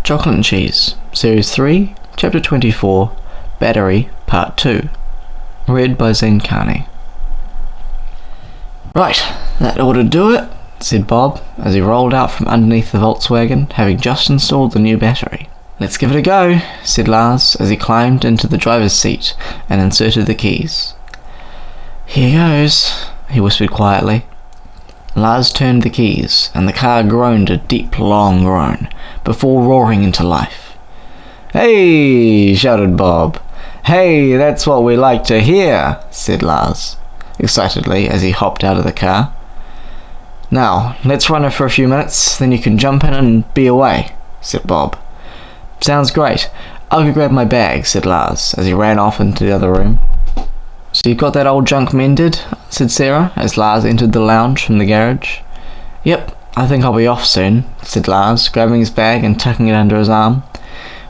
Chocolate and Cheese, Series 3, Chapter 24, Battery, Part 2. Read by Zane Carnie. Right, that ought to do it, said Bob, as he rolled out from underneath the Volkswagen, having just installed the new battery. Let's give it a go, said Lars, as he climbed into the driver's seat and inserted the keys. Here goes, he whispered quietly. Lars turned the keys, and the car groaned a deep, long groan, before roaring into life. Hey, shouted Bob. Hey, that's what we like to hear, said Lars, excitedly, as he hopped out of the car. Now, let's run it for a few minutes, then you can jump in and be away, said Bob. Sounds great. I'll go grab my bag, said Lars, as he ran off into the other room. So you got that old junk mended? Said Sarah, as Lars entered the lounge from the garage. Yep, I think I'll be off soon, said Lars, grabbing his bag and tucking it under his arm.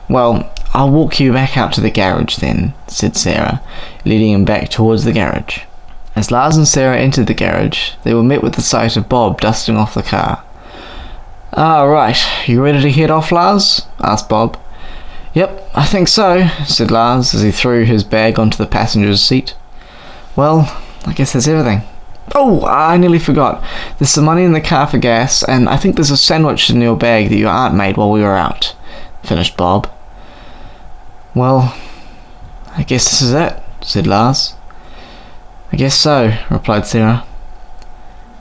Well, I'll walk you back out to the garage then, said Sarah, leading him back towards the garage. As Lars and Sarah entered the garage, they were met with the sight of Bob dusting off the car. Right, you ready to head off, Lars? Asked Bob. Yep, I think so, said Lars, as he threw his bag onto the passenger's seat. Well, I guess that's everything. Oh, I nearly forgot. There's some money in the car for gas, and I think there's a sandwich in your bag that your aunt made while we were out, finished Bob. Well, I guess this is it, said Lars. I guess so, replied Sarah.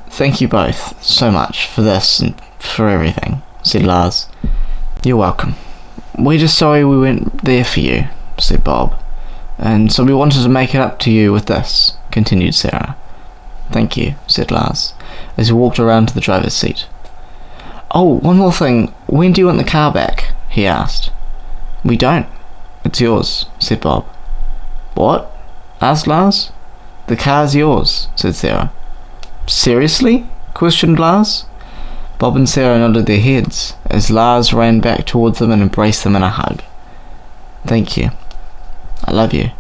Thank you both so much for this and for everything, said Lars. You're welcome. We're just sorry we weren't there for you, said Bob. And so we wanted to make it up to you with this, continued Sarah. Thank you, said Lars, as he walked around to the driver's seat. Oh, one more thing. When do you want the car back? He asked. We don't. It's yours, said Bob. What? Asked Lars. The car's yours, said Sarah. Seriously? Questioned Lars. Bob and Sarah nodded their heads, as Lars ran back towards them and embraced them in a hug. Thank you. I love you,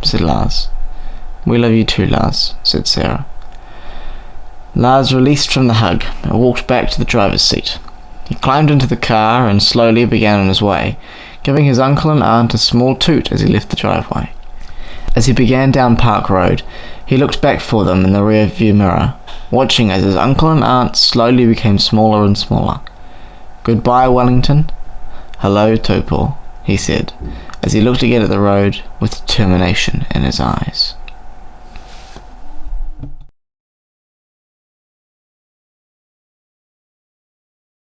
said Lars. We love you too, Lars, said Sarah. Lars released from the hug and walked back to the driver's seat. He climbed into the car and slowly began on his way, giving his uncle and aunt a small toot as he left the driveway. As he began down Park Road, he looked back for them in the rear-view mirror, watching as his uncle and aunt slowly became smaller and smaller. Goodbye, Wellington. Hello, Topor, he said, as he looked again at the road with determination in his eyes.